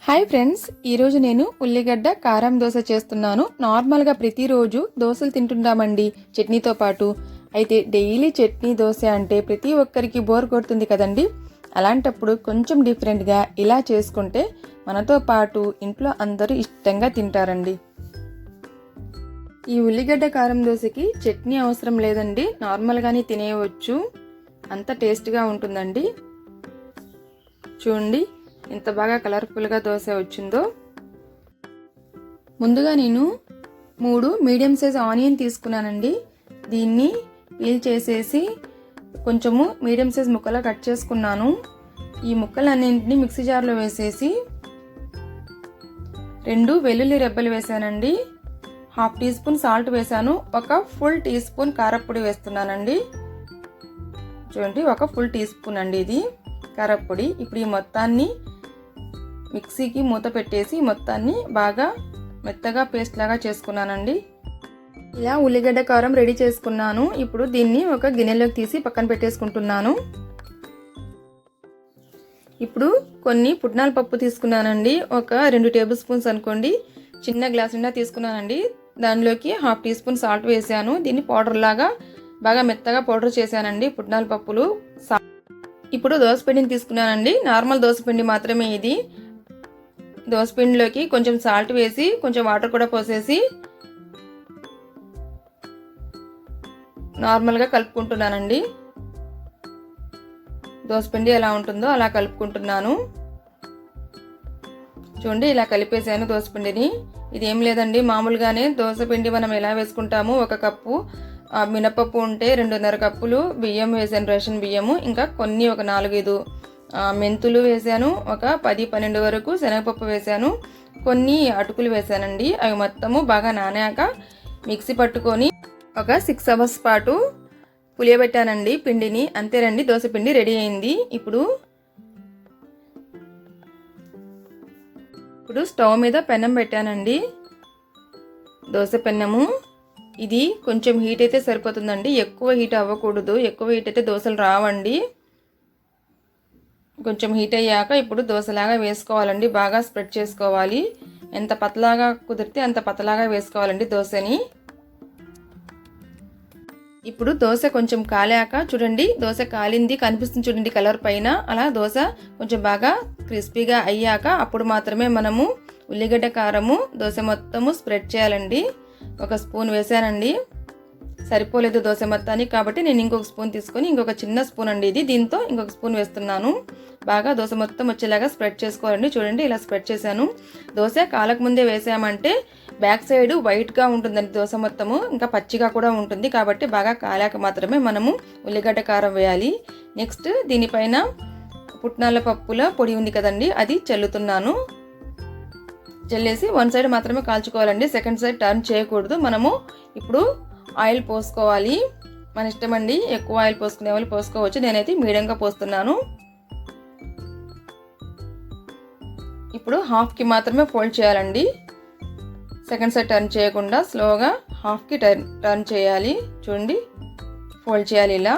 Hi friends, ఈరోజు నేను ఉల్లిగడ్డ కారం దోశ చేస్తున్నాను. నార్మల్గా ప్రతిరోజు దోశలు తింటుంటామండి చట్నీతో పాటు. అయితే డైలీ చట్నీ దోశ అంటే ప్రతి ఒక్కరికి బోర్ కొడుతుంది కదండి. అలాంటప్పుడు కొంచెం డిఫరెంట్గా ఇలా చేసుకుంటే మనతో పాటు ఇంట్లో అందరూ ఇష్టంగా తింటారండి. ఈ ఉల్లిగడ్డ కారం దోశకి చట్నీ అవసరం లేదండి, నార్మల్గానే తినేయవచ్చు. అంత టేస్ట్గా ఉంటుందండి. చూడండి ఎంత బాగా కలర్ఫుల్గా దోశ వచ్చిందో. ముందుగా నేను 3 మీడియం సైజ్ ఆనియన్ తీసుకున్నానండి. దీన్ని పీల్ చేసేసి కొంచెము మీడియం సైజ్ ముక్కలా కట్ చేసుకున్నాను. ఈ ముక్కలన్నింటినీ మిక్సీ జార్లో వేసేసి 2 వెల్లుల్లి రెబ్బలు వేసానండి. 1/2 టీ స్పూన్ సాల్ట్ వేసాను. 1 ఫుల్ టీ స్పూన్ కారప్పొడి వేస్తున్నానండి. చూడండి, 1 ఫుల్ టీ స్పూన్ అండి ఇది కారప్పొడి. ఇప్పుడు ఈ మొత్తాన్ని మిక్సీకి మూత పెట్టేసి మొత్తాన్ని బాగా మెత్తగా పేస్ట్ లాగా చేసుకున్నానండి. ఇలా ఉల్లిగడ్డ కారం రెడీ చేసుకున్నాను. ఇప్పుడు దీన్ని ఒక గిన్నెలోకి తీసి పక్కన పెట్టేసుకుంటున్నాను. ఇప్పుడు కొన్ని పుట్నాల పప్పు తీసుకున్నానండి. ఒక 2 టేబుల్ స్పూన్స్ అనుకోండి, చిన్న గ్లాస్ నిండా తీసుకున్నానండి. దానిలోకి 1/2 టీ స్పూన్ సాల్ట్ వేసాను. దీన్ని పౌడర్ లాగా బాగా మెత్తగా పౌడర్ చేశానండి పుట్నాల పప్పులు. ఇప్పుడు దోసపిండిని తీసుకున్నానండి. నార్మల్ దోసపిండి మాత్రమే ఇది. దోసపిండిలోకి కొంచెం సాల్ట్ వేసి కొంచెం వాటర్ కూడా పోసేసి నార్మల్గా కలుపుకుంటున్నానండి. దోసపిండి ఎలా ఉంటుందో అలా కలుపుకుంటున్నాను. చూడండి, ఇలా కలిపేసాను దోసపిండిని. ఇది ఏం లేదండి, మామూలుగానే దోసపిండి మనం ఎలా వేసుకుంటాము. 1 కప్పు మినపప్పు ఉంటే 2.5 కప్పులు బియ్యం వేసాను, రేషన్ బియ్యము. ఇంకా కొన్ని ఒక 4-5 మెంతులు వేసాను. ఒక 10-12 వరకు శనగపప్పు వేసాను. కొన్ని అటుకులు వేసానండి. అవి మొత్తము బాగా నానాక మిక్సీ పట్టుకొని ఒక 6 అవర్స్ పాటు పులియబెట్టానండి పిండిని. అంతేనండి, దోశ పిండి రెడీ అయింది. ఇప్పుడు స్టవ్ మీద పెనం పెట్టానండి. దోశ పెన్నము ఇది కొంచెం హీట్ అయితే సరిపోతుందండి, ఎక్కువ హీట్ అవ్వకూడదు. ఎక్కువ హీట్ అయితే దోశలు రావండి. కొంచెం హీట్ అయ్యాక ఇప్పుడు దోశలాగా వేసుకోవాలండి. బాగా స్ప్రెడ్ చేసుకోవాలి. ఎంత పతలాగా కుదిరితే అంత పతలాగా వేసుకోవాలండి దోశని. ఇప్పుడు దోశ కొంచెం కాలాక చూడండి, దోశ కాలింది కనిపిస్తుంది చూడండి కలర్ పైన. అలా దోశ కొంచెం బాగా క్రిస్పీగా అయ్యాక అప్పుడు మాత్రమే మనము ఉల్లిగడ్డ కారము దోశ మొత్తము స్ప్రెడ్ చేయాలండి. 1 స్పూన్ వేసానండి, సరిపోలేదు దోశ మొత్తానికి, కాబట్టి నేను ఇంకొక స్పూన్ తీసుకొని ఇంకొక చిన్న స్పూన్ అండి ఇది, దీంతో ఇంకొక స్పూన్ వేస్తున్నాను. బాగా దోశ మొత్తం వచ్చేలాగా స్ప్రెడ్ చేసుకోవాలండి. చూడండి, ఇలా స్ప్రెడ్ చేశాను. దోశ కాలక ముందే వేసామంటే బ్యాక్ సైడ్ వైట్గా ఉంటుందండి దోశ మొత్తము, ఇంకా పచ్చిగా కూడా ఉంటుంది. కాబట్టి బాగా కాలాక మాత్రమే మనము ఉల్లిగడ్డ కారం వేయాలి. నెక్స్ట్ దీనిపైన పుట్నాల పప్పుల పొడి ఉంది కదండి, అది చల్లుతున్నాను. చల్లేసి 1 సైడ్ మాత్రమే కాల్చుకోవాలండి, సెకండ్ సైడ్ టర్న్ చేయకూడదు. మనము ఇప్పుడు ఆయిల్ పోసుకోవాలి. మన ఇష్టం అండి, ఎక్కువ ఆయిల్ పోసుకునే వాళ్ళు పోసుకోవచ్చు. నేనైతే మీడియంగా పోస్తున్నాను. ఇప్పుడు హాఫ్కి మాత్రమే ఫోల్డ్ చేయాలండి, సెకండ్ సైడ్ టర్న్ చేయకుండా స్లోగా హాఫ్కి టర్న్ చేయాలి. చూడండి, ఫోల్డ్ చేయాలి. ఇలా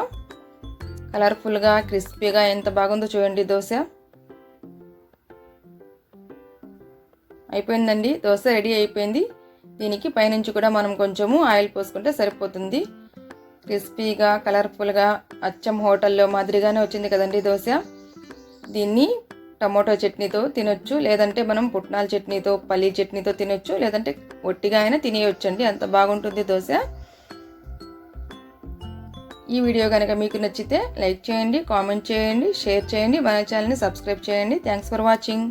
కలర్ఫుల్గా క్రిస్పీగా ఎంత బాగుందో చూడండి దోశ. అయిపోయిందండి, దోశ రెడీ అయిపోయింది. దీనికి పైనుంచి కూడా మనం కొంచెము ఆయిల్ పోసుకుంటే సరిపోతుంది. క్రిస్పీగా కలర్ఫుల్గా అచ్చం హోటల్లో మాదిరిగానే వచ్చింది కదండి దోశ. దీన్ని టమోటో చట్నీతో తినొచ్చు, లేదంటే మనం పుట్నాల చట్నీతో పల్లీ చట్నీతో తినొచ్చు, లేదంటే ఒట్టిగా అయినా తినేయొచ్చండి, అంత బాగుంటుంది దోశ. ఈ వీడియో కనుక మీకు నచ్చితే లైక్ చేయండి, కామెంట్ చేయండి, షేర్ చేయండి, మన ఛానల్ని సబ్స్క్రైబ్ చేయండి. Thanks for watching.